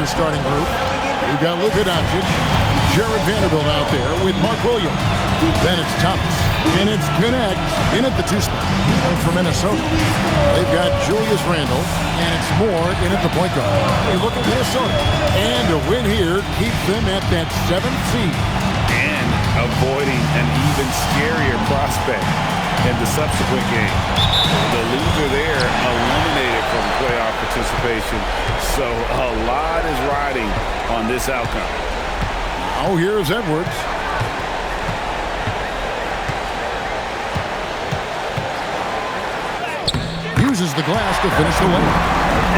Starting group. We've got Luka Doncic, Jared Vanderbilt out there with Mark Williams. Then it's Thomas. And it's Connect in at the two spot. For Minnesota. They've got Julius Randle, and it's Moore in at the point guard. They look at Minnesota. And a win here keeps them at that 7th seed. And avoiding an even scarier prospect in the subsequent game. The loser there eliminated from playoff participation. So a lot is riding on this outcome. Oh, here's Edwards. Uses the glass to finish the layup.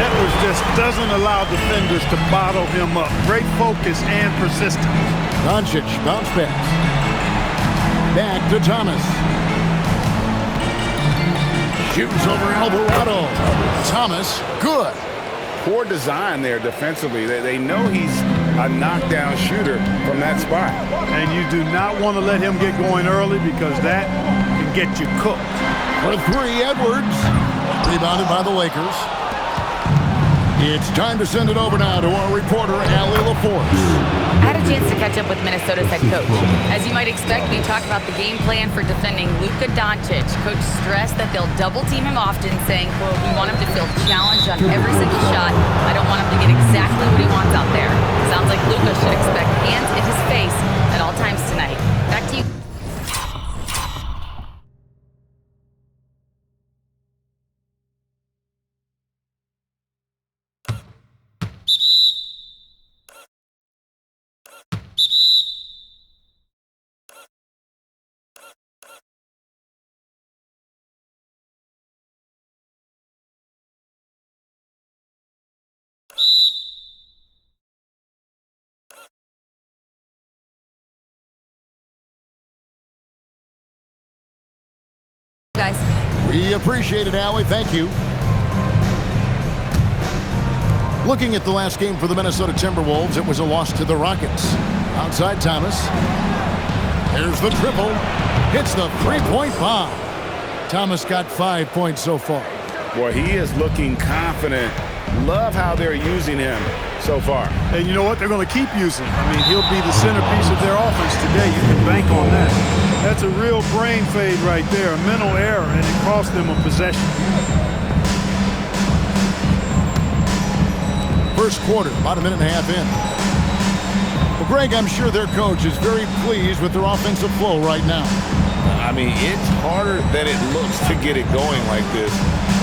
Edwards just doesn't allow defenders to bottle him up. Great focus and persistence. Doncic bounce pass. Back to Thomas. Shoots over Alvarado. Thomas, good. Poor design there defensively. They know he's a knockdown shooter from that spot. And you do not want to let him get going early because that can get you cooked. For three, Edwards. Rebounded by the Lakers. It's time to send it over now to our reporter, Allie LaForce. I had a chance to catch up with Minnesota's head coach. As you might expect, we talked about the game plan for defending Luka Doncic. Coach stressed that they'll double team him often, saying, quote, we want him to feel challenged on every single shot. I don't want him to get exactly what he wants out there. Sounds like Luka should expect hands in his face at all times tonight. Back to you. Guys. We appreciate it, Allie. Thank you. Looking at the last game for the Minnesota Timberwolves, it was a loss to the Rockets. Outside Thomas. There's the triple. Hits the three-point bomb. Thomas got 5 points so far. Boy, he is looking confident. Love how they're using him so far. And you know what? They're going to keep using him. I mean, he'll be the centerpiece of their offense today. You can bank on that. That's a real brain fade right there, a mental error, and it cost them a possession. First quarter, about a minute and a half in. Well, Greg, I'm sure their coach is very pleased with their offensive flow right now. I mean, it's harder than it looks to get it going like this.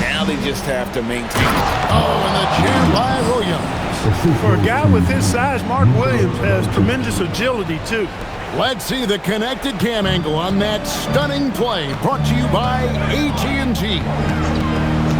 Now they just have to maintain it. Oh, and the jam by Williams. For a guy with his size, Mark Williams has tremendous agility, too. Let's see the connected cam angle on that stunning play, brought to you by AT&T.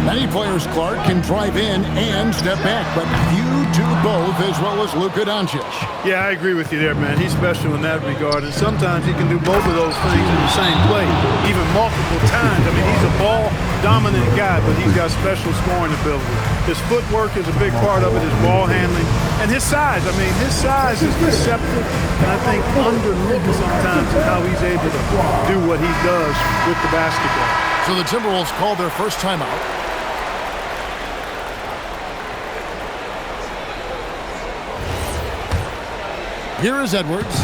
Many players, Clark, can drive in and step back, but few do both as well as Luka Doncic. Yeah, I agree with you there, man. He's special in that regard, and sometimes he can do both of those things in the same play, even multiple times. I mean, he's a ball dominant guy, but he's got special scoring ability. His footwork is a big part of it, his ball handling, and his size. I mean, his size is deceptive, and I think underlooked sometimes in how he's able to do what he does with the basketball. So the Timberwolves called their first timeout. Here is Edwards.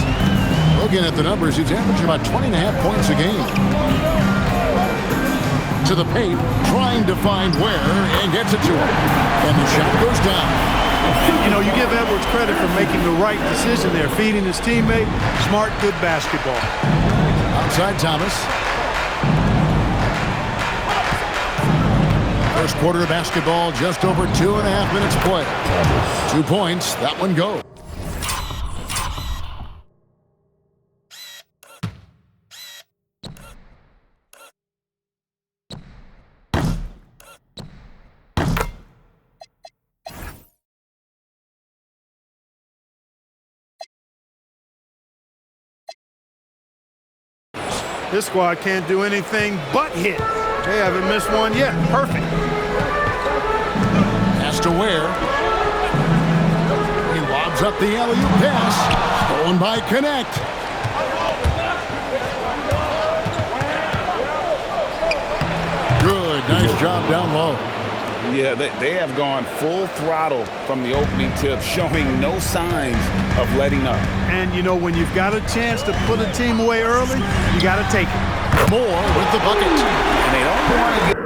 Looking at the numbers, he's averaging about 20.5 points a game. To the paint, trying to find where, and gets it to him. And the shot goes down. You know, you give Edwards credit for making the right decision there, feeding his teammate. Smart, good basketball. Outside Thomas. First quarter of basketball, just over 2.5 minutes play. 2 points, that one goes. This squad can't do anything but hit. They haven't missed one yet. Perfect. Pass to Ware. He lobs up the alley-oop pass. Stolen by Connect. Good. Nice job down low. Yeah, they have gone full throttle from the opening tip, showing no signs of letting up. And, you know, when you've got a chance to put a team away early, you got to take it. Moore with the bucket. And they don't want to get...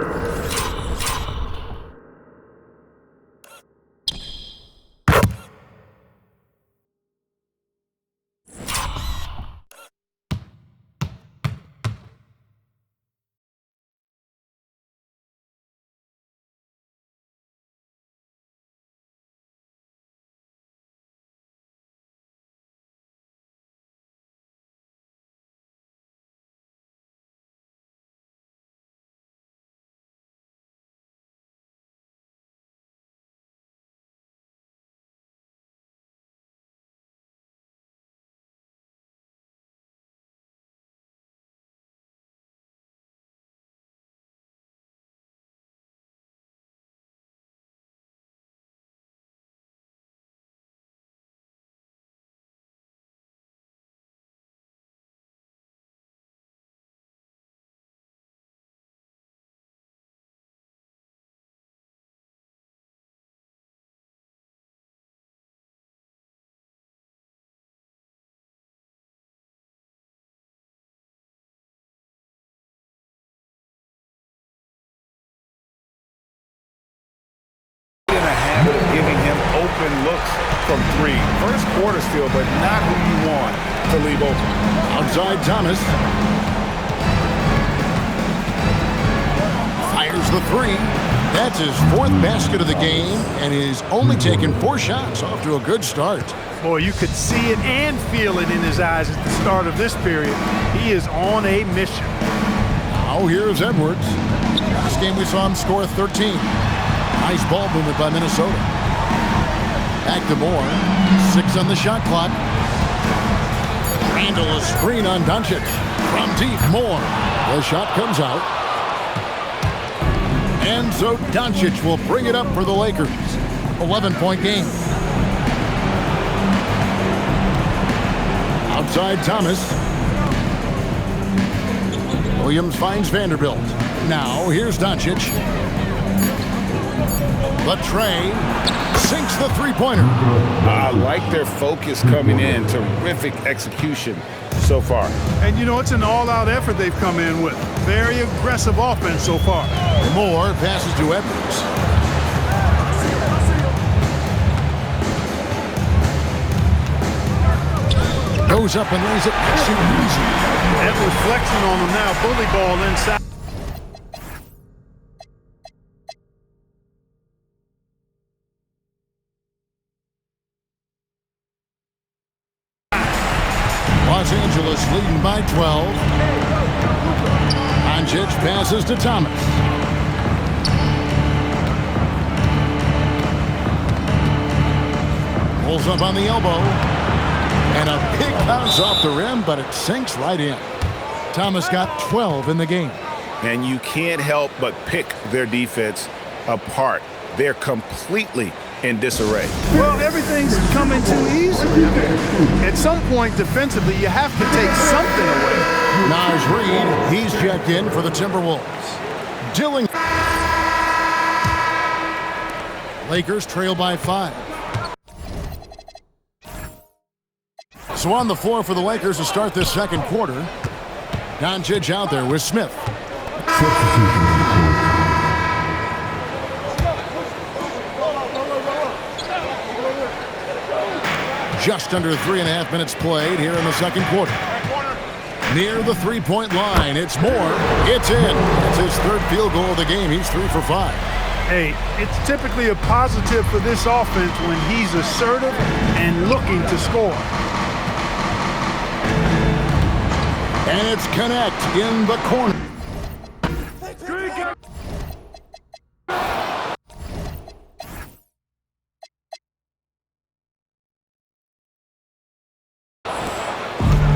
in the habit of giving him open looks from three. First quarter still, but not who you want to leave open. Outside Thomas. Fires the three. That's his 4th basket of the game, and he's only taken 4 shots. Off to a good start. Boy, you could see it and feel it in his eyes at the start of this period. He is on a mission. Now here's Edwards. Last game we saw him score 13. Nice ball movement by Minnesota. Back to Moore. 6 on the shot clock. Handle a screen on Doncic. From deep, Moore. The shot comes out. And so Doncic will bring it up for the Lakers. 11-point game. Outside Thomas. Williams finds Vanderbilt. Now here's Doncic. The tray sinks the three-pointer. I like their focus coming in. Terrific execution so far. And, you know, it's an all-out effort they've come in with. Very aggressive offense so far. Moore passes to Edwards. Goes up and lays it nice and easy. Edwards flexing on him now. Bully ball inside. Los Angeles leading by 12. Doncic passes to Thomas. Pulls up on the elbow. And a big bounce off the rim, but it sinks right in. Thomas got 12 in the game. and you can't help but pick their defense apart. They're completely in disarray. Well, everything's coming too easily. At some point, defensively, you have to take something away. Naj Reid, he's checked in for the Timberwolves. Dilling. Lakers trail by 5. So on the floor for the Lakers to start this second quarter. Doncic out there with Smith. Just under 3.5 minutes played here in the second quarter. Near the three-point line, it's Moore. It's in. It's his third field goal of the game. He's 3 for 5. Hey, it's typically a positive for this offense when he's assertive and looking to score. And it's Connect in the corner.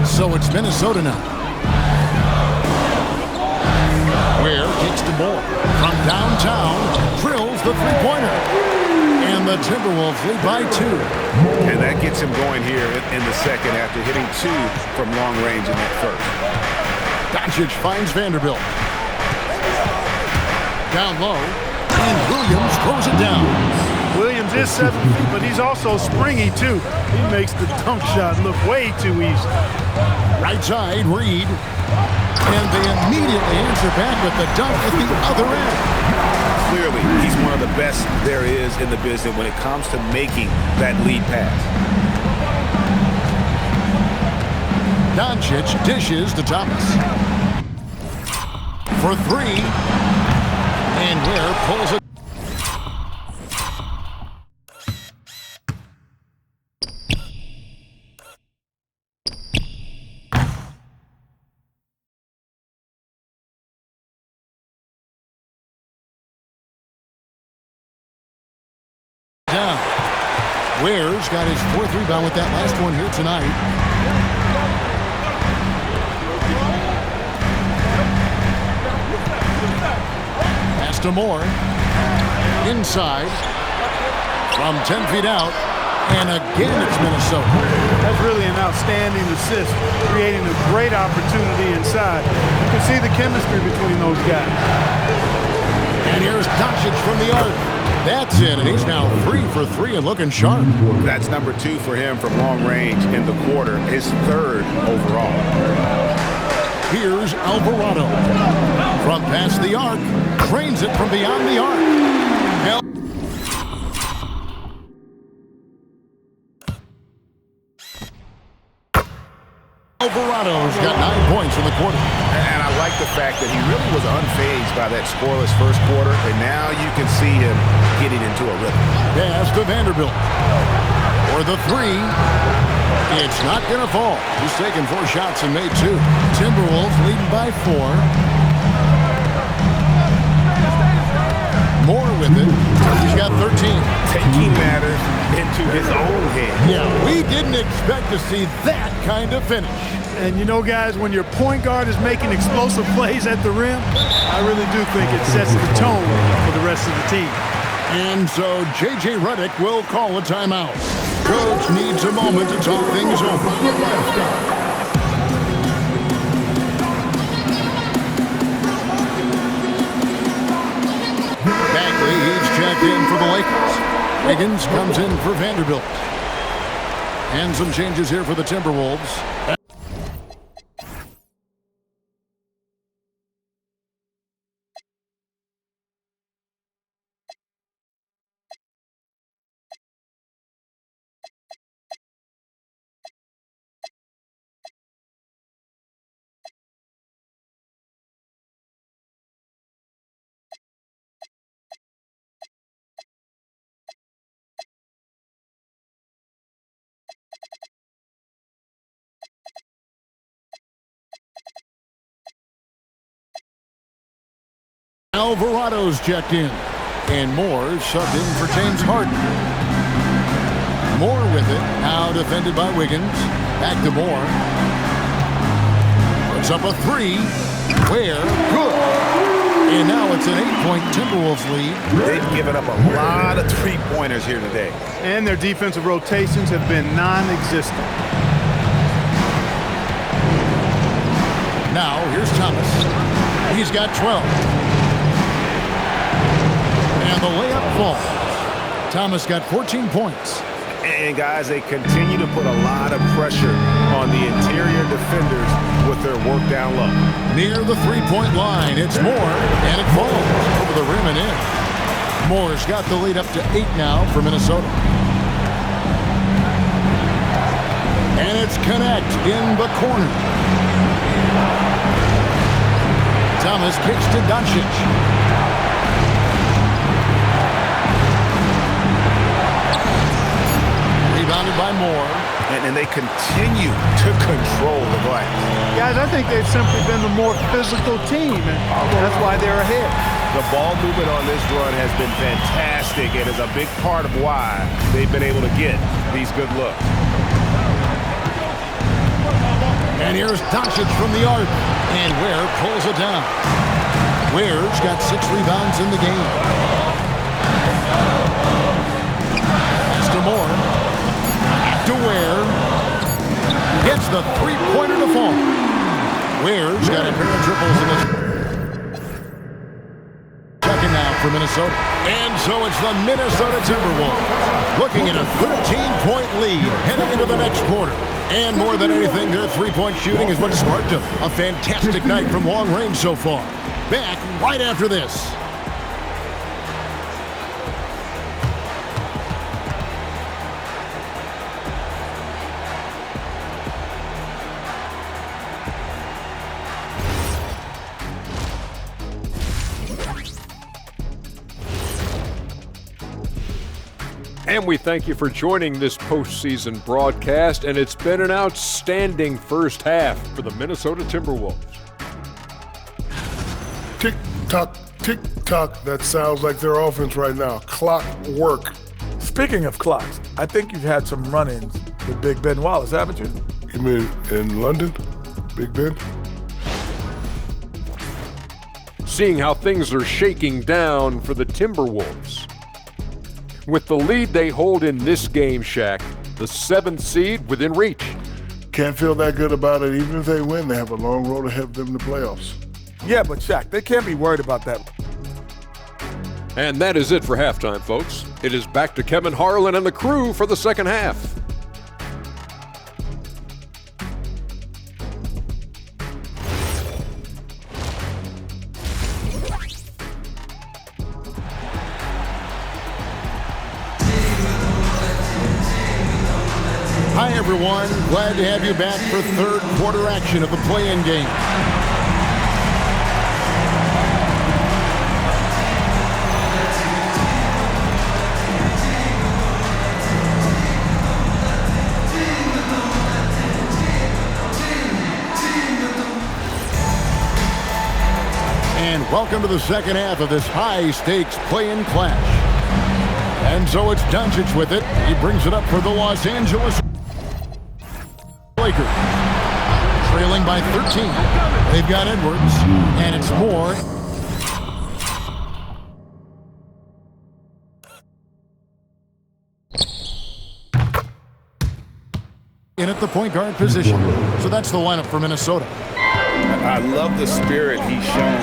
So it's Minnesota now. Ware kicks to Moore. From downtown, drills the three-pointer. And the Timberwolves lead by 2. And that gets him going here in the second after hitting 2 from long range in that first. Doncic finds Vanderbilt. Down low, and Williams throws it down. Williams is 7 feet, but he's also springy, too. He makes the dunk shot look way too easy. Right side, Reed. And they immediately answer back with the dunk at the other end. Clearly, he's one of the best there is in the business when it comes to making that lead pass. Doncic dishes to Thomas. For 3. And Ware pulls it. Down. Ware's got his 4th rebound with that last one here tonight. Pass to Moore. Inside. From 10 feet out. And again, it's Minnesota. That's really an outstanding assist, creating a great opportunity inside. You can see the chemistry between those guys. And here's Doncic from the arc. That's in, and he's now 3 for 3 and looking sharp. That's number 2 for him from long range in the quarter, his 3rd overall. Here's Alvarado. From past the arc, cranes it from beyond the arc. Alvarado's got 9 points in the quarter. And I like the fact that he really was unfazed by that scoreless first quarter, and now you can see him getting into a rhythm. Pass to Vanderbilt. For the 3. It's not going to fall. He's taken 4 shots and made 2. Timberwolves leading by 4. Moore with it. He's got 13. Taking matters into his own hands. Yeah, we didn't expect to see that kind of finish. And you know, guys, when your point guard is making explosive plays at the rim, I really do think it sets the tone for the rest of the team. And so J.J. Redick will call a timeout. Coach needs a moment to talk things over. Bagley, he's checked in for the Lakers. Wiggins comes in for Vanderbilt. And some changes here for the Timberwolves. Alvarado's checked in. And Moore subbed in for James Harden. Moore with it. Now defended by Wiggins. Back to Moore. Puts up a 3. Ware. Good. And now it's an 8-point Timberwolves lead. They've given up a lot of three-pointers here today. And their defensive rotations have been non-existent. Now, here's Thomas. He's got 12. And the layup falls. Thomas got 14 points. And, guys, they continue to put a lot of pressure on the interior defenders with their work down low. Near the three-point line, it's Moore, and it falls over the rim and in. Moore's got the lead up to 8 now for Minnesota. And it's Connect in the corner. Thomas kicks to Doncic. Rebounded by Moore. And they continue to control the glass. Guys, I think they've simply been the more physical team, and that's why they're ahead. The ball movement on this run has been fantastic and is a big part of why they've been able to get these good looks. And here's Doncic from the arc. And Ware pulls it down. Ware's got 6 rebounds in the game. Pass to Moore. To Ware. Gets the three-pointer to fall. Ware's got a pair of triples in his second now for Minnesota. And so it's the Minnesota Timberwolves looking at a 13-point lead heading into the next quarter. And more than anything, their three-point shooting is what sparked them. A fantastic night from long range so far. Back right after this. And we thank you for joining this postseason broadcast, and it's been an outstanding first half for the Minnesota Timberwolves. Tick-tock, tick-tock. That sounds like their offense right now. Clockwork. Speaking of clocks, I think you've had some run-ins with Big Ben Wallace, haven't you? You mean in London? Big Ben? Seeing how things are shaking down for the Timberwolves. With the lead they hold in this game, Shaq, the 7th seed within reach. Can't feel that good about it. Even if they win, they have a long road ahead of them in the playoffs. Yeah, but Shaq, they can't be worried about that. And that is it for halftime, folks. It is back to Kevin Harlan and the crew for the second half. Hi, everyone. Glad to have you back for third quarter action of the play-in game. And welcome to the second half of this high-stakes play-in clash. And so it's Doncic with it. He brings it up for the Los Angeles Lakers. Trailing by 13. They've got Edwards, and it's Moore. In at the point guard position. So that's the lineup for Minnesota. I love the spirit he's shown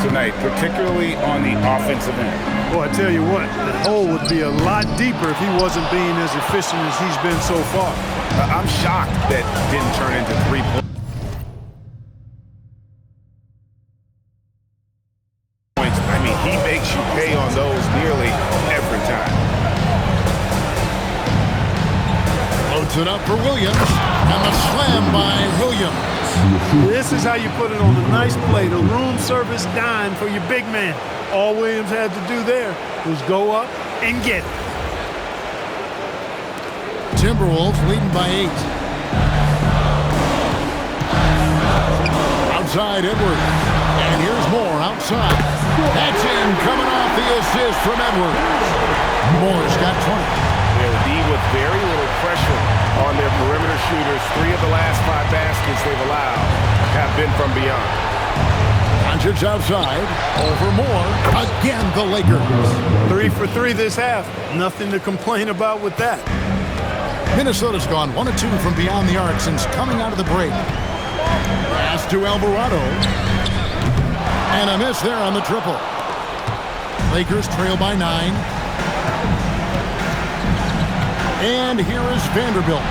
tonight, particularly on the offensive end. Well, I tell you what, the hole would be a lot deeper if he wasn't being as efficient as he's been so far. I'm shocked that didn't turn into 3 points. I mean, he makes you pay on those nearly every time. Loads it up for Williams, and the slam by Williams. This is how you put it on a nice play, the room service dime for your big man. All Williams had to do there was go up and get it. Timberwolves leading by 8. Outside Edwards. And here's Moore outside. That's in, coming off the assist from Edwards. Moore's got 20. They'll lead with very little pressure on their perimeter shooters. 3 of the last 5 baskets they've allowed have been from beyond. Doncic outside. Over more. Again, the Lakers. 3 for 3 this half. Nothing to complain about with that. Minnesota's gone 1 of 2 from beyond the arc since coming out of the break. Pass to Alvarado. And a miss there on the triple. Lakers trail by 9. And here is Vanderbilt.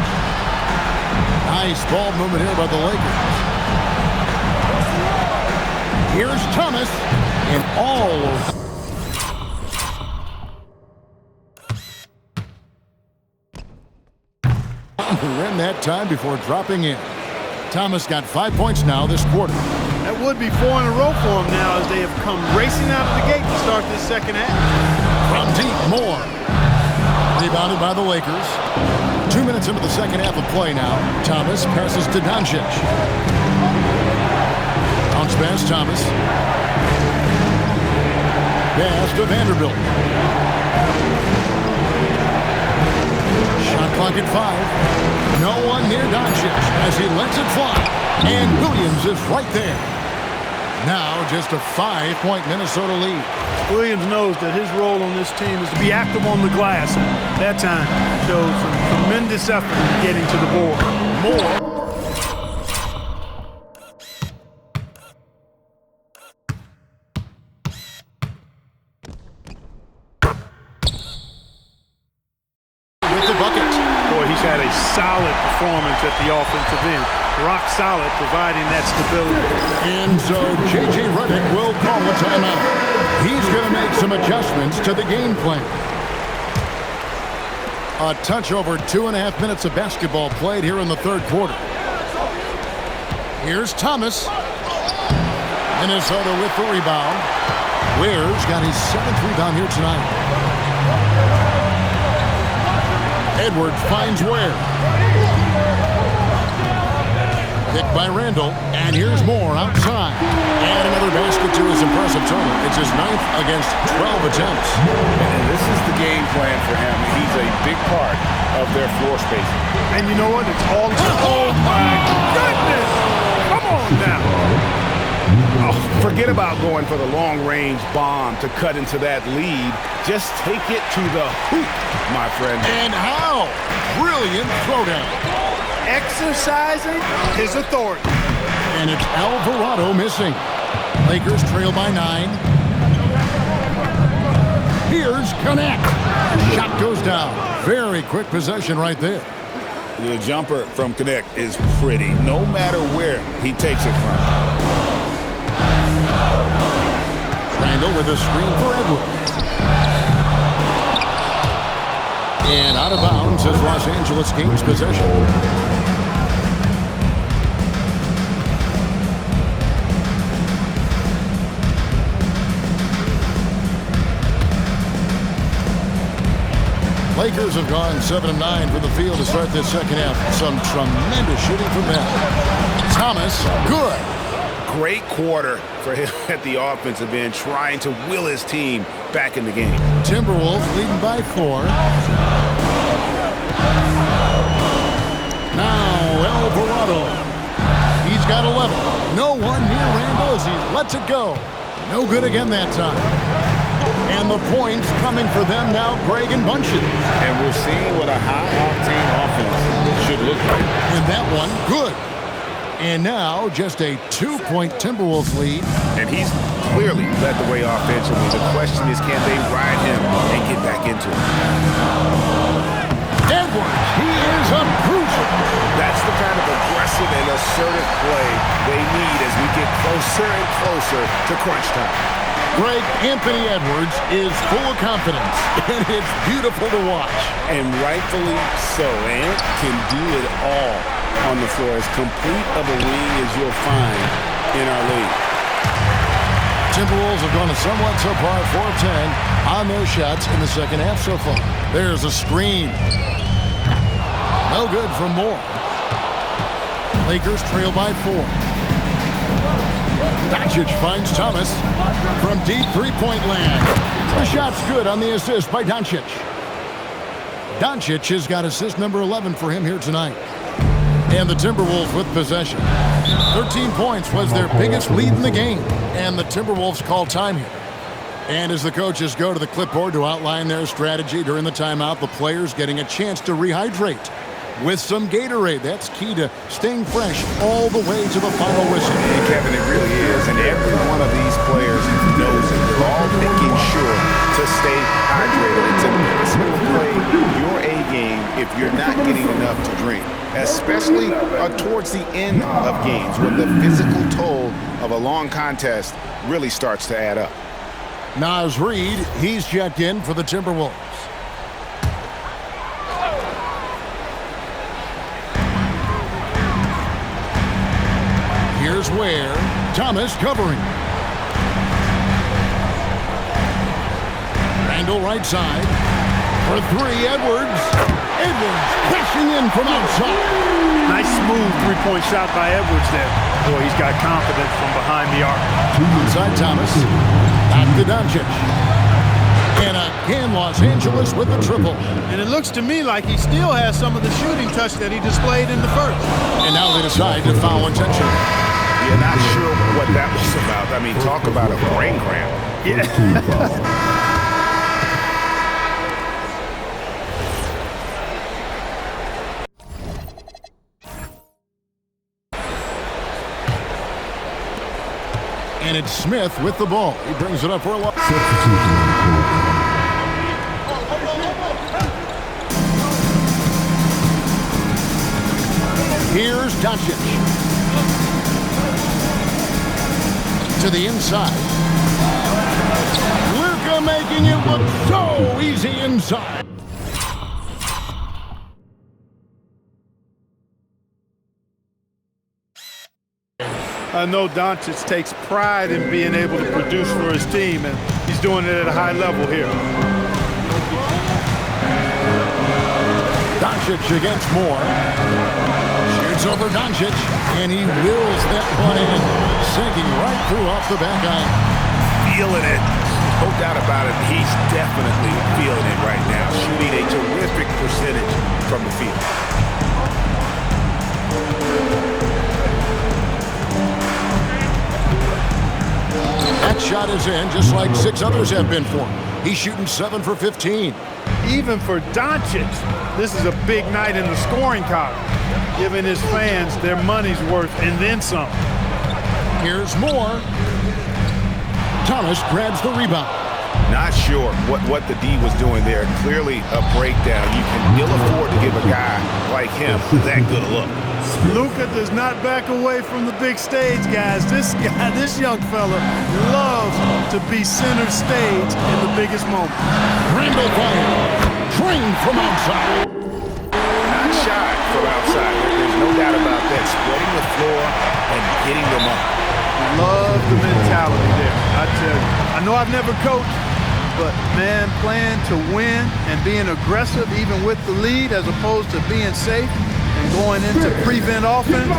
Nice ball movement here by the Lakers. Here's Thomas. And all ran that time before dropping in. Thomas got 5 points now this quarter. That would be 4 in a row for them now as they have come racing out of the gate to start this second half. From deep, Moore. Rebounded by the Lakers. 2 minutes into the second half of play now. Thomas passes to Doncic. Bounce pass, Thomas. Pass to Vanderbilt. Shot clock at 5. No one near Doncic as he lets it fly. And Williams is right there. Now just a 5-point Minnesota lead. Williams knows that his role on this team is to be active on the glass. And that time showed some tremendous effort in getting to the board. Moore. With the bucket. Boy, he's had a solid performance at the offensive end. Rock solid, providing that stability. And so J.J. Redick will call a timeout. He's going to make some adjustments to the game plan. A touch over 2.5 minutes of basketball played here in the third quarter. Here's Thomas. Minnesota with the rebound. Ware's got his 7th rebound here tonight. Edwards finds Ware. Picked by Randall, and here's Moore outside. And another basket to his impressive total. It's his 9th against 12 attempts. And this is the game plan for him. He's a big part of their floor spacing. And you know what? It's all... Oh, my goodness! Come on now. Oh, forget about going for the long-range bomb to cut into that lead. Just take it to the hoop, my friend. And how? Brilliant throwdown. Exercising his authority. And it's Alvarado missing. Lakers trail by 9. Here's Connect. Shot goes down. Very quick possession right there. The jumper from Connect is pretty, no matter where he takes it from. Randall with a screen for Edwards. And out of bounds as Los Angeles gains possession. Lakers have gone 7 of 9 from the field to start this second half. Some tremendous shooting from them. Thomas, good. Great quarter for him at the offensive end, trying to will his team back in the game. Timberwolves leading by 4. Now Alvarado. He's got 11. No one near Randall as he lets it go. No good again that time. And the points coming for them now, Greg and Bunchen. And we're seeing what a high-octane offense should look like. And that one, good. And now just a 2-point Timberwolves lead. And he's clearly led the way offensively. The question is, can they ride him and get back into it? Edwards, he is a bruiser. That's the kind of aggressive and assertive play they need as we get closer and closer to crunch time. Greg, Anthony Edwards is full of confidence, and it's beautiful to watch. And rightfully so. Ant can do it all on the floor. As complete of a wing as you'll find in our league. Timberwolves have gone a somewhat subpar 4 of 10 on their shots in the second half so far. There's a screen. No good from Moore. Lakers trail by 4. Doncic finds Thomas from deep three-point land. The shot's good on the assist by Doncic. Doncic has got assist number 11 for him here tonight. And the Timberwolves with possession. 13 points was their biggest lead in the game. And the Timberwolves call time here. And as the coaches go to the clipboard to outline their strategy during the timeout, the players getting a chance to rehydrate with some Gatorade. That's key to staying fresh all the way to the final whistle. And Kevin, it really is. And every one of these players knows it. They're all making sure to stay hydrated. It's impossible to play your A game if you're not getting enough to drink, especially towards the end of games when the physical toll of a long contest really starts to add up. Naz Reid, he's checked in for the Timberwolves. Here's Ware. Thomas covering. Randall right side. For three, Edwards. Edwards crashing in from outside. Nice smooth three-point shot by Edwards there. Boy, he's got confidence from behind the arc. Inside Thomas. Back to Doncic. And again, Los Angeles with the triple. And it looks to me like he still has some of the shooting touch that he displayed in the first. And now they decide to foul intentionally. You're not sure what that was about. I mean, talk about a brain cramp. Yeah. And it's Smith with the ball. He brings it up for a loss. Here's Doncic. To the inside. Luka making it look so easy inside. I know Doncic takes pride in being able to produce for his team, and he's doing it at a high level here. Doncic against Moore. Shoots over Doncic, and he wills that one in, sinking right through off the back iron. Feeling it. No doubt about it. He's definitely feeling it right now. Shooting a terrific percentage from the field. That shot is in, just like 6 others have been for him. He's shooting 7 for 15. Even for Doncic, this is a big night in the scoring column, giving his fans their money's worth and then some. Here's Moore. Thomas grabs the rebound. Not sure what the D was doing there. Clearly a breakdown. You can ill afford to give a guy like him that good a look. Luka does not back away from the big stage, guys. This young fella loves to be center stage in the biggest moment. Randall fire. Trained from outside. Not shy from outside. There's no doubt about that. Spreading the floor and getting them up. Love the mentality there, I tell you. I know I've never coached, but, man, playing to win and being aggressive even with the lead as opposed to being safe and going into prevent offense,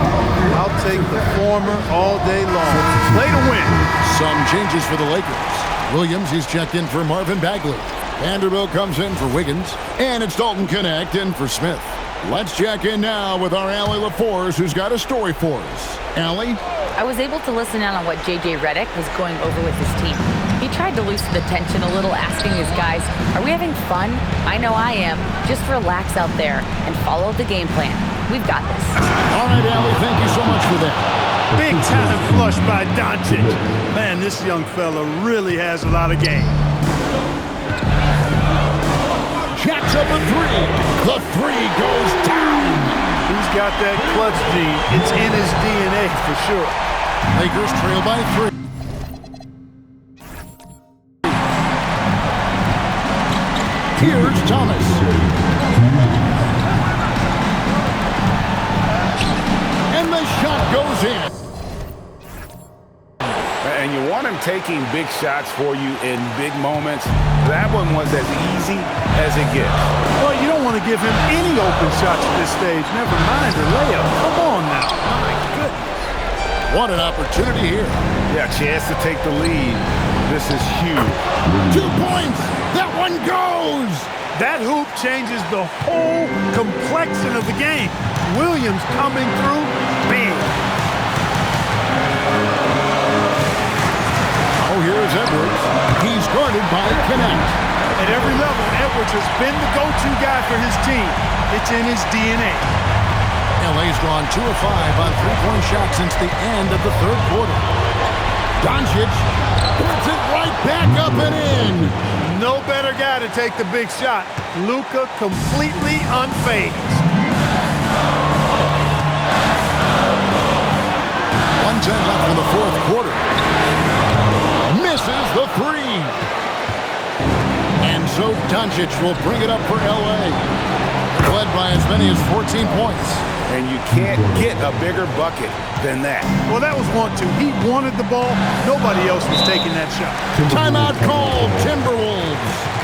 I'll take the former all day long. Play to win. Some changes for the Lakers. Williams, he's checked in for Marvin Bagley. Vanderbilt comes in for Wiggins. And it's Dalton Connect in for Smith. Let's check in now with our Allie LaForce, who's got a story for us. Allie? I was able to listen in on what J.J. Redick was going over with his team. He tried to loosen the tension a little, asking his guys, are we having fun? I know I am. Just relax out there and follow the game plan. We've got this. All right, Allie, thank you so much for that. Big time flush by Doncic. Man, this young fella really has a lot of game. Jacks up a three. The three goes down. He's got that clutch gene. It's in his DNA for sure. Lakers trail by 3. Here's Thomas. And the shot goes in. And you want him taking big shots for you in big moments. That one was as easy as it gets. Well, you don't want to give him any open shots at this stage. Never mind the layup. Come on now. My goodness. What an opportunity here. Yeah, chance to take the lead. This is huge. 2 points. That one goes. That hoop changes the whole complexion of the game. Williams coming through big. Here's Edwards. He's guarded by Connect. At every level, Edwards has been the go-to guy for his team. It's in his DNA. LA's gone 2 of 5 on three-point shots since the end of the third quarter. Doncic puts it right back up and in. No better guy to take the big shot. Luka completely unfazed. 1:10 left in the fourth quarter. Misses the three. And so Doncic will bring it up for LA. Led by as many as 14 points. And you can't get a bigger bucket than that. Well, that was 1-2. He wanted the ball. Nobody else was taking that shot. Timeout called, Timberwolves.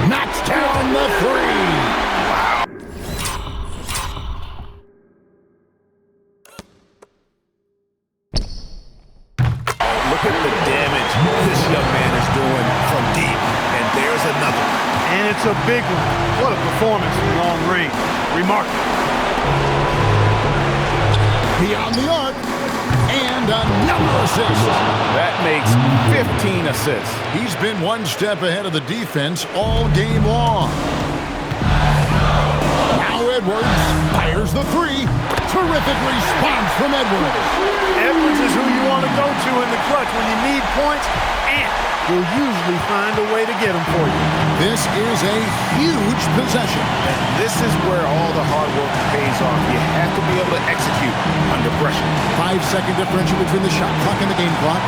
Knocks down the three. Look at the damage this young man is doing from deep. And there's another. And it's a big one. What a performance from long range. Remarkable. Beyond the arc. And another assist. That makes 15 assists. He's been one step ahead of the defense all game long. Now Edwards fires the three. Terrific response from Edwards. Edwards is who you want to go to in the clutch when you need points, and he'll usually find a way to get them for you. This is a huge possession. And this is where all the hard work pays off. You have to be able to execute under pressure. 5-second differential between the shot clock and the game clock.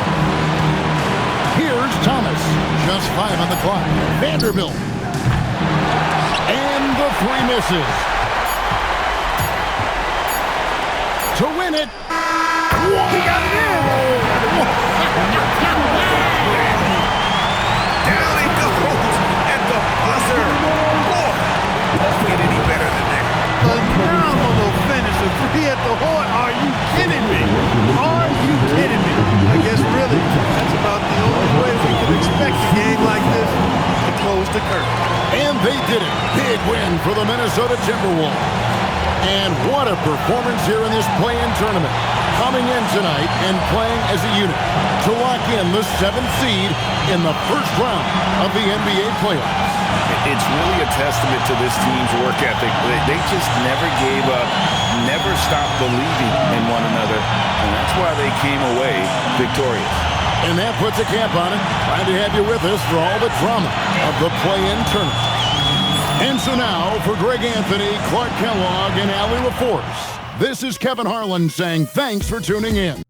Here's Thomas. Just 5 on the clock. Vanderbilt. And the three misses. To win it. He got it in. Down he goes at the buzzer. Boy, doesn't get any better than that. Phenomenal finish. A three at the horn. Are you kidding me? Are you kidding me? I guess really that's about the only way we can expect a game like this to close the curtain. And they did it. Big win for the Minnesota Timberwolves. And what a performance here in this play-in tournament. Coming in tonight and playing as a unit to lock in the 7th seed in the first round of the NBA playoffs. It's really a testament to this team's work ethic. They just never gave up, never stopped believing in one another, and that's why they came away victorious. And that puts a cap on it. Glad to have you with us for all the drama of the play-in tournament. And so now, for Greg Anthony, Clark Kellogg, and Allie LaForce, this is Kevin Harlan saying thanks for tuning in.